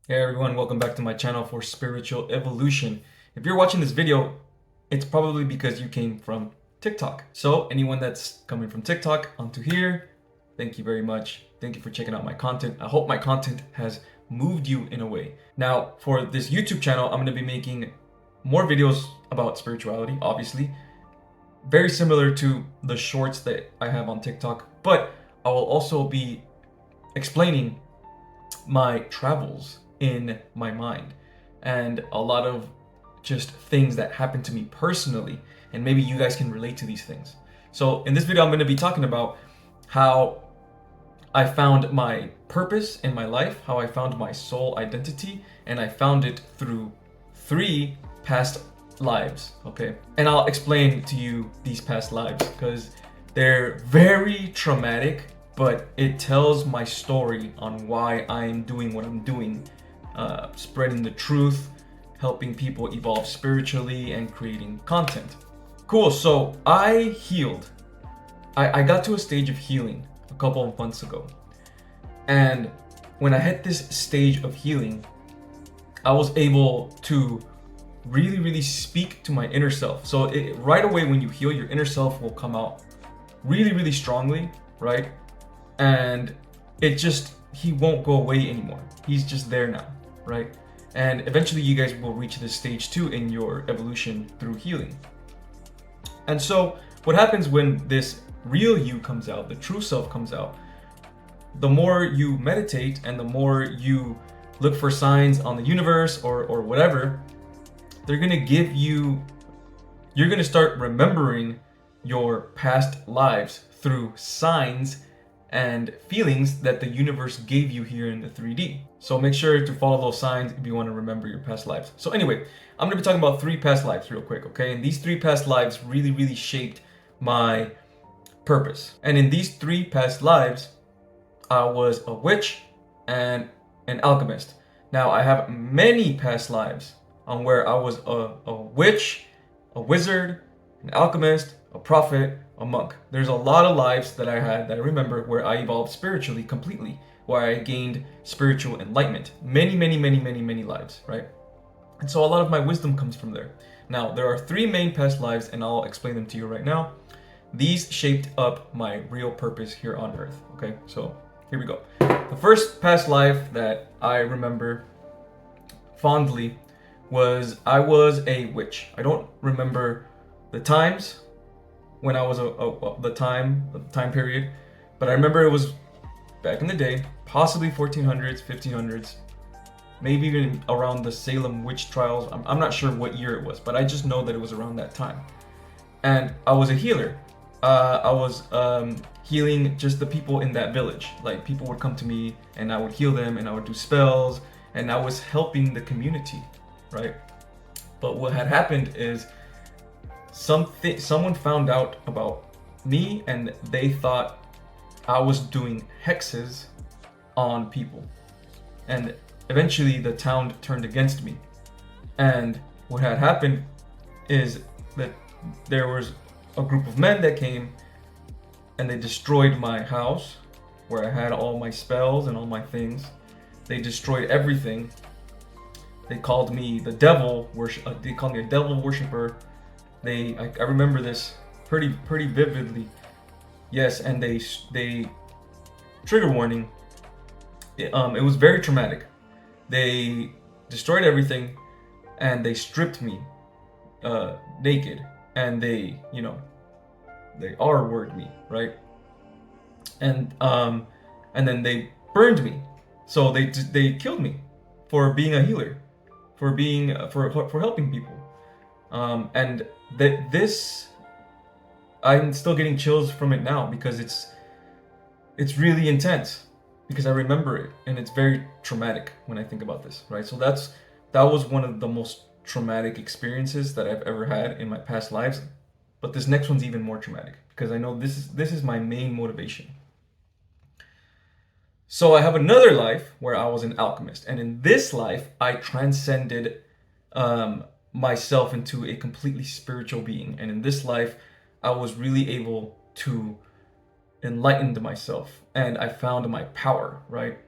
Hey everyone, welcome back to my channel for spiritual evolution. If you're watching this video, it's probably because you came from TikTok. So anyone that's coming from TikTok onto here, thank you very much. Thank you for checking out my content. I hope my content has moved you in a way. Now, for this YouTube channel, I'm going to be making more videos about spirituality, obviously. Very similar to the shorts that I have on TikTok, but I will also be explaining my travels in my mind and a lot of just things that happened to me personally, and maybe you guys can relate to these things. So in this video I'm going to be talking about how I found my purpose in my life, how I found my soul identity, and I found it through 3 past lives. Okay, and I'll explain to you these past lives because they're very traumatic, but it tells my story on why I'm doing what I'm doing, spreading the truth, helping people evolve spiritually, and creating content. Cool, so I healed. I got to a stage of healing a couple of months ago. And when I hit this stage of healing, I was able to really speak to my inner self. So right away when you heal, your inner self will come out really strongly, right? And he won't go away anymore. He's just there now, right? And eventually you guys will reach this stage too in your evolution through healing. And so what happens when this real you comes out, the true self comes out, the more you meditate and the more you look for signs on the universe or whatever, they're gonna give you, you're gonna start remembering your past lives through signs and feelings that the universe gave you here in the 3D. So make sure to follow those signs if you want to remember your past lives. So anyway, I'm going to be talking about 3 past lives real quick, okay? And these 3 past lives really shaped my purpose. And in these 3 past lives, I was a witch and an alchemist. Now I have many past lives on where I was a witch, a wizard, an alchemist, a prophet, a monk. There's a lot of lives that I had that I remember where I evolved spiritually completely, where I gained spiritual enlightenment. Many lives, right? And so a lot of my wisdom comes from there. Now, there are 3 main past lives, and I'll explain them to you right now. These shaped up my real purpose here on earth, okay? So here we go. The first past life that I remember fondly was I was a witch. I don't remember the times when I was the time period, but I remember it was back in the day, possibly 1400s, 1500s, maybe even around the Salem witch trials. I'm not sure what year it was, but I just know that it was around that time. And I was a healer. I was healing just the people in that village. Like people would come to me and I would heal them and I would do spells and I was helping the community, right? But what had happened is someone found out about me and they thought I was doing hexes on people. And eventually the town turned against me. And what had happened is that there was a group of men that came and they destroyed my house where I had all my spells and all my things. They destroyed everything. They called me the devil they called me a devil worshiper. I remember this pretty vividly. Yes, and they trigger warning. It was very traumatic. They destroyed everything and they stripped me naked and they R-word me, right? And then they burned me. So they killed me for being a healer, for being for helping people. And this I'm still getting chills from it now because it's really intense because I remember it and it's very traumatic when I think about this, right? So that was one of the most traumatic experiences that I've ever had in my past lives. But this next one's even more traumatic because I know this is my main motivation. So I have another life where I was an alchemist, and in this life I transcended myself into a completely spiritual being. And in this life, I was really able to enlighten myself and I found my power, right?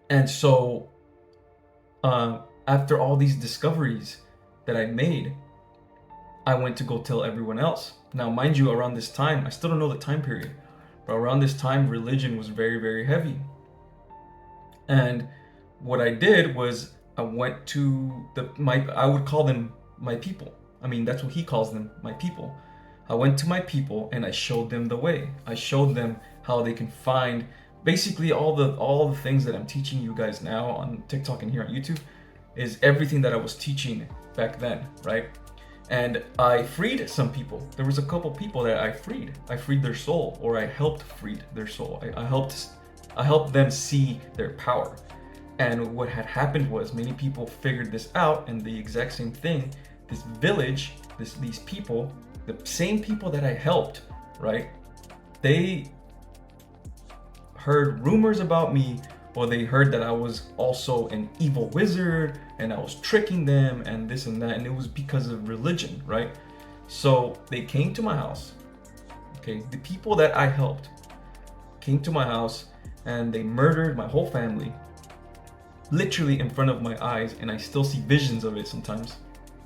And so After all these discoveries that I made, I went to go tell everyone else. Now, mind you, around this time, I still don't know the time period, but around this time, religion was very, very heavy. And what I did was I went to I would call them my people. I mean, that's what he calls them, my people. I went to my people and I showed them the way. I showed them how they can find basically all the things that I'm teaching you guys now on TikTok and here on YouTube is everything that I was teaching back then, right? And I freed some people. There was a couple people that I freed. I freed their soul, or I helped free their soul. I helped them see their power. And what had happened was many people figured this out, and the exact same thing, this village, these people, the same people that I helped, right? They heard rumors about me, or they heard that I was also an evil wizard and I was tricking them and this and that, and it was because of religion, right? So they came to my house. Okay, the people that I helped came to my house and they murdered my whole family, literally in front of my eyes, and I still see visions of it sometimes.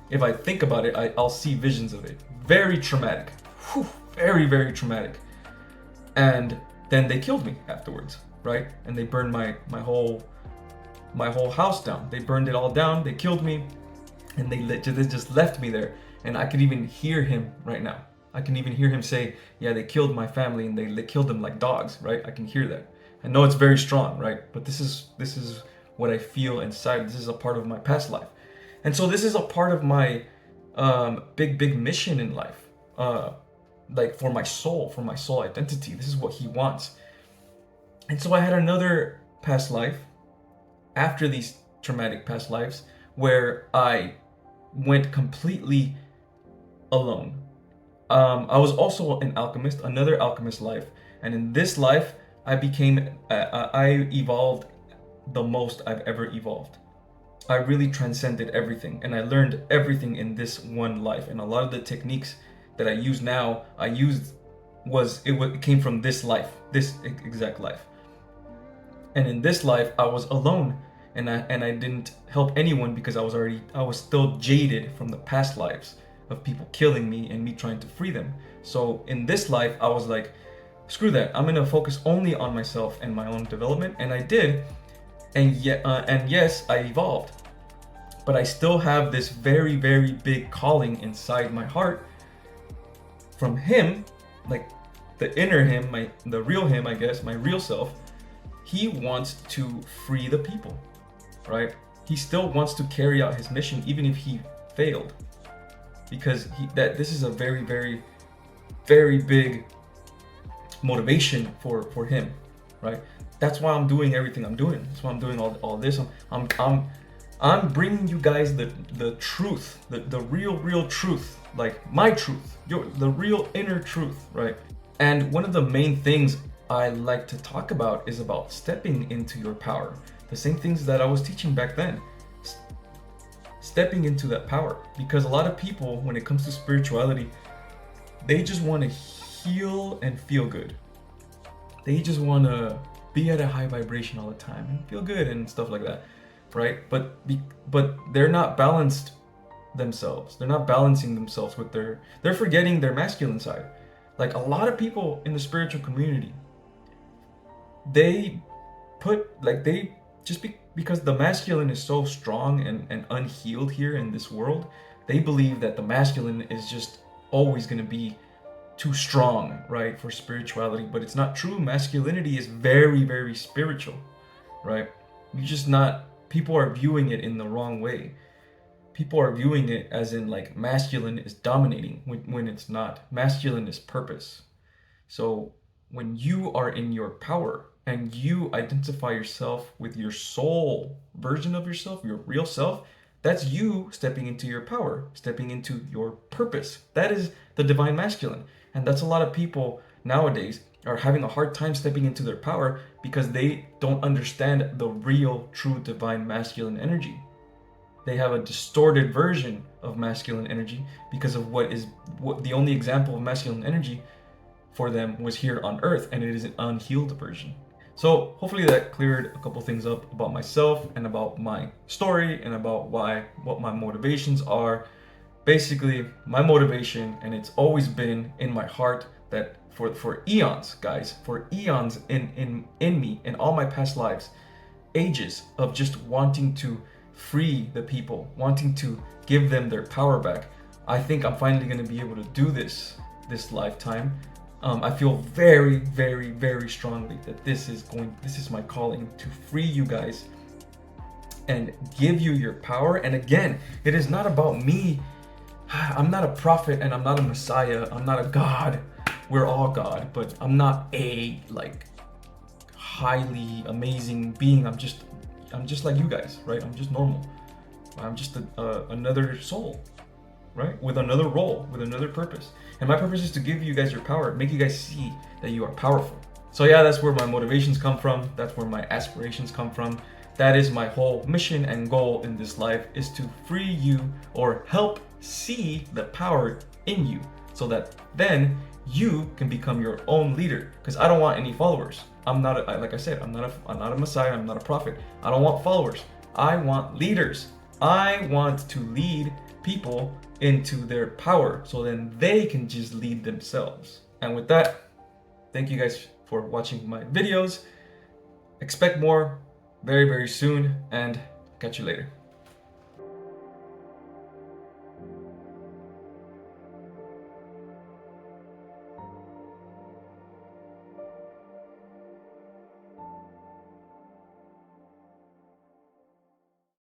If I think about it, I'll see visions of it. Very traumatic. Whew, very, very traumatic. And then they killed me afterwards, right? And they burned my whole house down. They burned it all down. They killed me, and they just left me there. And I could even hear him right now. I can even hear him say, "Yeah, they killed my family, and they killed them like dogs." Right? I can hear that. I know it's very strong, right? But this is what I feel inside. This is a part of my past life, and so this is a part of my big mission in life. Like for my soul identity. This is what he wants. And so I had another past life after these traumatic past lives where I went completely alone. I was also an alchemist, another alchemist life. And in this life, I evolved the most I've ever evolved. I really transcended everything, and I learned everything in this one life. And a lot of the techniques that I use now, it came from this life, this exact life. And in this life, I was alone, and I didn't help anyone because I was still jaded from the past lives of people killing me and me trying to free them. So in this life, I was like, screw that. I'm gonna focus only on myself and my own development, and I did. And yes, I evolved, but I still have this very, very big calling inside my heart from him, like the inner him, the real him, I guess, my real self. He wants to free the people, right? He still wants to carry out his mission even if he failed, because this is a very, very, very big motivation for him, right? That's why I'm doing everything I'm doing. That's why I'm doing all this. I'm bringing you guys the truth, the real truth, like my truth, the real inner truth, right? And one of the main things I like to talk about is about stepping into your power. The same things that I was teaching back then. Stepping into that power. Because a lot of people, when it comes to spirituality, they just want to heal and feel good. They just want to be at a high vibration all the time and feel good and stuff like that, right? But they're not balanced themselves. They're not balancing themselves with they're forgetting their masculine side. Like a lot of people in the spiritual community, because the masculine is so strong and unhealed here in this world, they believe that the masculine is just always going to be too strong, right, for spirituality. But it's not true. Masculinity is very, very spiritual, right? People are viewing it in the wrong way. People are viewing it as in like masculine is dominating when it's not. Masculine is purpose. So when you are in your power and you identify yourself with your soul version of yourself, your real self, that's you stepping into your power, stepping into your purpose. That is the divine masculine. And that's a lot of people nowadays are having a hard time stepping into their power because they don't understand the real, true divine masculine energy. They have a distorted version of masculine energy because of what the only example of masculine energy for them was here on earth, and it is an unhealed version. So hopefully that cleared a couple things up about myself and about my story and about what my motivations are. Basically, my motivation, and it's always been in my heart that for eons, guys, for eons in me, in all my past lives, ages of just wanting to free the people, wanting to give them their power back. I think I'm finally going to be able to do this lifetime. I feel very, very, very strongly that this is my calling to free you guys and give you your power. And again, it is not about me. I'm not a prophet and I'm not a messiah. I'm not a god. We're all God, but I'm not a like highly amazing being. I'm just like you guys, right? I'm just normal. I'm just another soul, right? With another role, with another purpose. And my purpose is to give you guys your power, make you guys see that you are powerful. So yeah, that's where my motivations come from. That's where my aspirations come from. That is my whole mission and goal in this life, is to free you or help see the power in you so that then you can become your own leader. Because I don't want any followers. Like I said, I'm not a messiah. I'm not a prophet. I don't want followers. I want leaders. I want to lead people into their power so then they can just lead themselves. And with that, thank you guys for watching my videos. Expect more very, very soon, and catch you later.